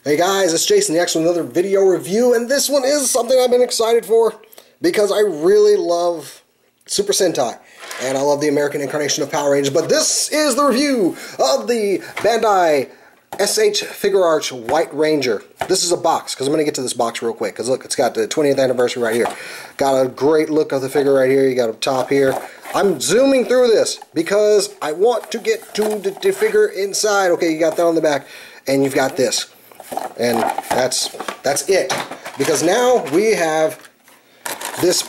Hey guys, it's Jason the X with another video review, and this one is something I've been excited for because I really love Super Sentai and I love the American incarnation of Power Rangers. But this is the review of the Bandai SH Figuarts White Ranger. This is a box because I'm going to get to this box real quick because look, it's got the 20th anniversary right here. Got a great look of the figure right here. You got a top here. I'm zooming through this because I want to get to the figure inside. Okay, you got that on the back, and you've got this. And that's it, because now we have this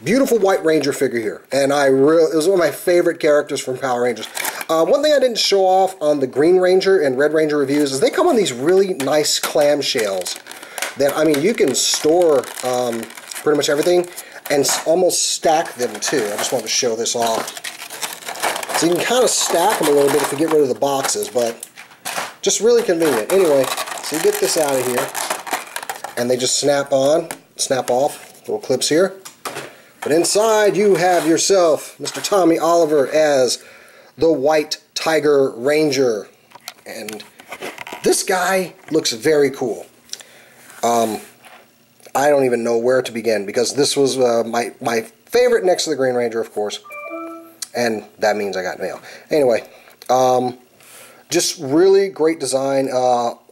beautiful White Ranger figure here, and it was one of my favorite characters from Power Rangers. One thing I didn't show off on the Green Ranger and Red Ranger reviews is they come on these really nice clamshells that, I mean, you can store pretty much everything and almost stack them too. I just want to show this off. So you can kind of stack them a little bit if you get rid of the boxes, but just really convenient. Anyway, so you get this out of here, and they just snap off, little clips here. But inside you have yourself Mr. Tommy Oliver as the White Tiger Ranger. And this guy looks very cool. I don't even know where to begin, because this was my favorite next to the Green Ranger, of course. And that means I got mail. Anyway, just really great design.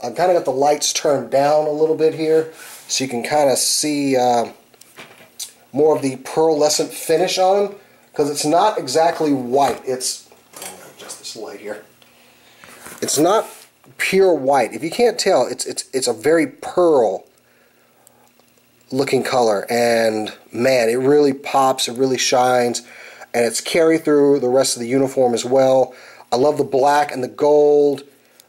I've kind of got the lights turned down a little bit here, so you can kind of see more of the pearlescent finish on them, because it's not exactly white. It's, adjust this light here. It's not pure white. If you can't tell, it's a very pearl looking color, and man, it really pops, it really shines, and it's carried through the rest of the uniform as well. I love the black and the gold.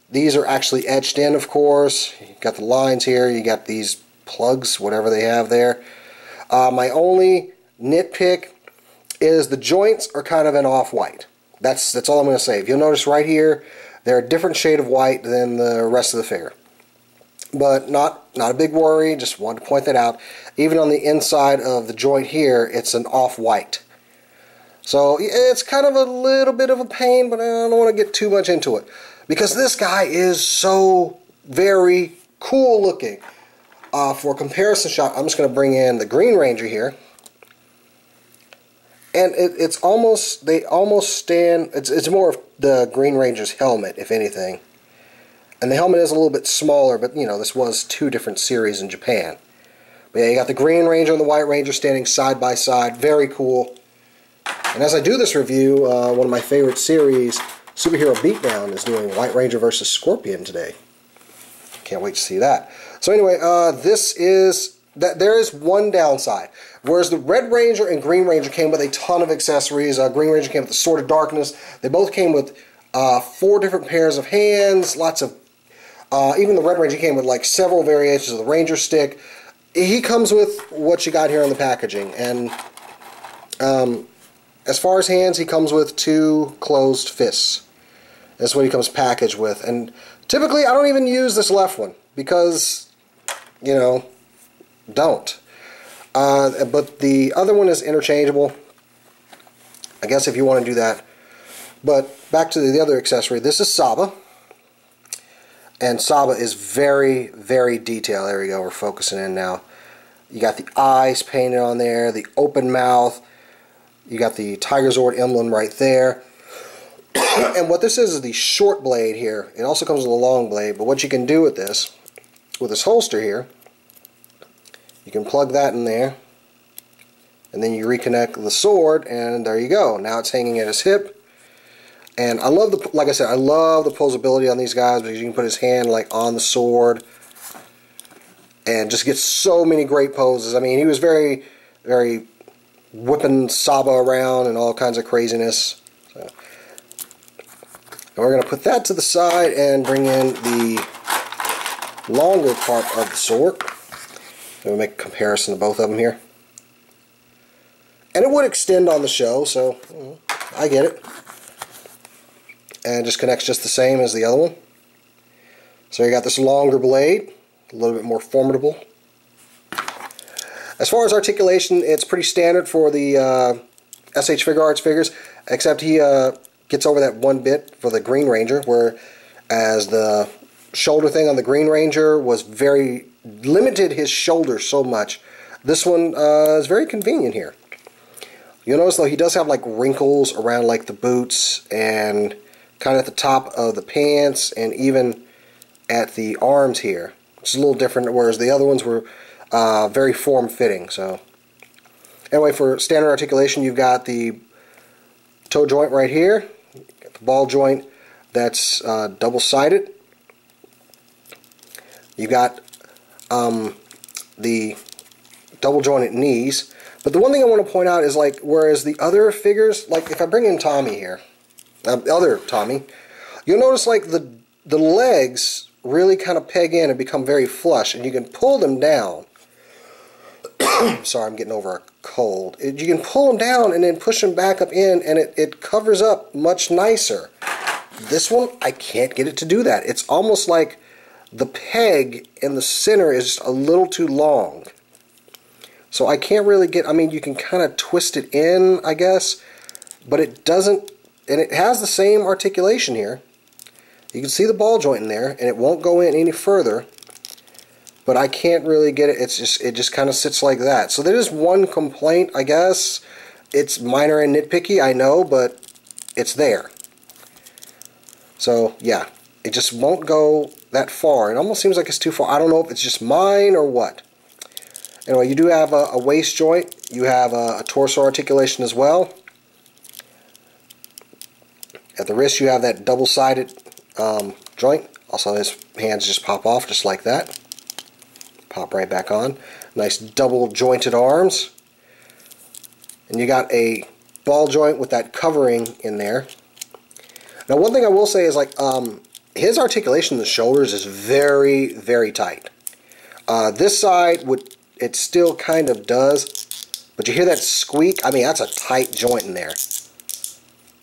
These are actually etched in, of course. You got the lines here, you got these plugs, whatever they have there. My only nitpick is the joints are kind of an off-white. That's all I'm going to say. If you'll notice right here, they're a different shade of white than the rest of the figure. But not a big worry, just wanted to point that out. Even on the inside of the joint here, it's an off-white. So it's kind of a little bit of a pain, but I don't want to get too much into it, because this guy is so very cool looking. For a comparison shot, I'm just going to bring in the Green Ranger here, and it's almost, they almost stand, it's more of the Green Ranger's helmet, if anything. And the helmet is a little bit smaller, but you know, this was two different series in Japan. But yeah, you got the Green Ranger and the White Ranger standing side by side, very cool. And as I do this review, one of my favorite series, Superhero Beatdown, is doing White Ranger versus Scorpion today. Can't wait to see that. So anyway, there is one downside. Whereas the Red Ranger and Green Ranger came with a ton of accessories. Green Ranger came with the Sword of Darkness. They both came with 4 different pairs of hands, lots of, even the Red Ranger came with like several variations of the Ranger stick. He comes with what you got here on the packaging. And as far as hands, he comes with 2 closed fists. That's what he comes packaged with. And typically, I don't even use this left one because, you know, don't. But the other one is interchangeable, I guess, if you want to do that. But back to the other accessory. This is Saba. And Saba is very, very detailed. There we go. We're focusing in now. You got the eyes painted on there, the open mouth. You got the Tiger Zord emblem right there. And what this is the short blade here. It also comes with a long blade, but what you can do with this holster here, you can plug that in there, and then you reconnect the sword, and there you go. Now it's hanging at his hip. And I love the, like I said, I love the posability on these guys, because you can put his hand like on the sword and just get so many great poses. I mean, he was very, very whipping Saba around and all kinds of craziness. So, and we're going to put that to the side and bring in the longer part of the sword. We'll make a comparison to both of them here. And it would extend on the show, so I get it. And it just connects just the same as the other one. So you got this longer blade, a little bit more formidable. As far as articulation, it's pretty standard for the SH Figuarts figures, except he gets over that one bit for the Green Ranger, whereas the shoulder thing on the Green Ranger was very limited his shoulder so much. This one is very convenient here. You'll notice though he does have like wrinkles around like the boots and kind of at the top of the pants and even at the arms here. It's a little different, whereas the other ones were very form-fitting. So anyway, for standard articulation, you've got the toe joint right here, the ball joint that's double-sided. You got the double jointed knees. But the one thing I want to point out is, like, whereas the other figures, like if I bring in Tommy here, other Tommy, you'll notice like the legs really kind of peg in and become very flush, and you can pull them down. Sorry, I'm getting over a cold. You can pull them down and then push them back up in, and it covers up much nicer. This one, I can't get it to do that. It's almost like the peg in the center is just a little too long. So I can't really get, I mean, you can kind of twist it in, I guess, but it doesn't, and it has the same articulation here. You can see the ball joint in there, and it won't go in any further, but I can't really get it. It just kind of sits like that. So there is one complaint, I guess. It's minor and nitpicky, I know, but it's there. So yeah, it just won't go that far. It almost seems like it's too far. I don't know if it's just mine or what. Anyway, you do have a waist joint. You have a torso articulation as well. At the wrist, you have that double-sided joint. Also, his hands just pop off just like that. Pop right back on. Nice double-jointed arms. And you got a ball joint with that covering in there. Now, one thing I will say is, like, his articulation in the shoulders is very, very tight. This side it still kind of does, but you hear that squeak? I mean, that's a tight joint in there.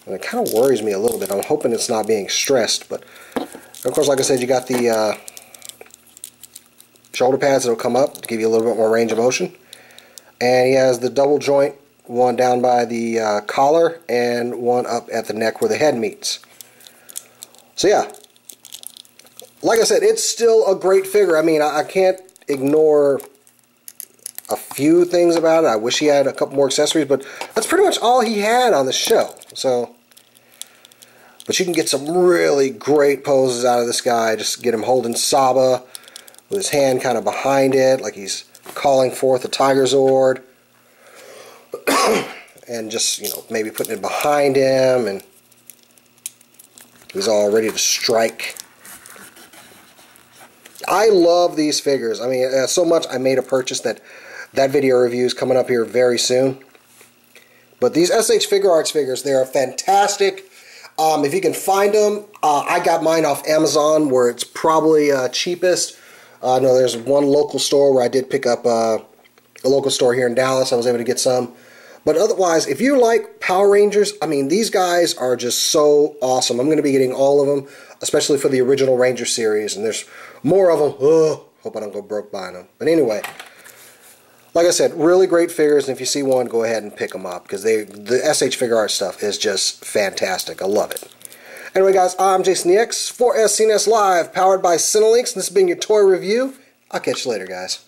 And it kind of worries me a little bit. I'm hoping it's not being stressed, but of course, like I said, you got the shoulder pads that will come up to give you a little bit more range of motion. And he has the double joint, one down by the collar and one up at the neck where the head meets. So yeah, like I said, it's still a great figure. I mean, I can't ignore a few things about it. I wish he had a couple more accessories, but that's pretty much all he had on the show. So, but you can get some really great poses out of this guy. Just get him holding Saba with his hand kind of behind it, like he's calling forth a Tiger Zord. And just, you know, maybe putting it behind him, and he's all ready to strike. I love these figures. I mean, so much I made a purchase that video review is coming up here very soon. But these SH Figuarts figures, they are fantastic. If you can find them, I got mine off Amazon, where it's probably cheapest. I know there's one local store where I did pick up a local store here in Dallas. I was able to get some. But otherwise, if you like Power Rangers, I mean, these guys are just so awesome. I'm going to be getting all of them, especially for the original Ranger series. And there's more of them. Oh, hope I don't go broke buying them. But anyway, like I said, really great figures. And if you see one, go ahead and pick them up, because the SH Figuarts stuff is just fantastic. I love it. Anyway, guys, I'm Jason the X for SCNS Live, powered by Cinelinx. And this has been your toy review. I'll catch you later, guys.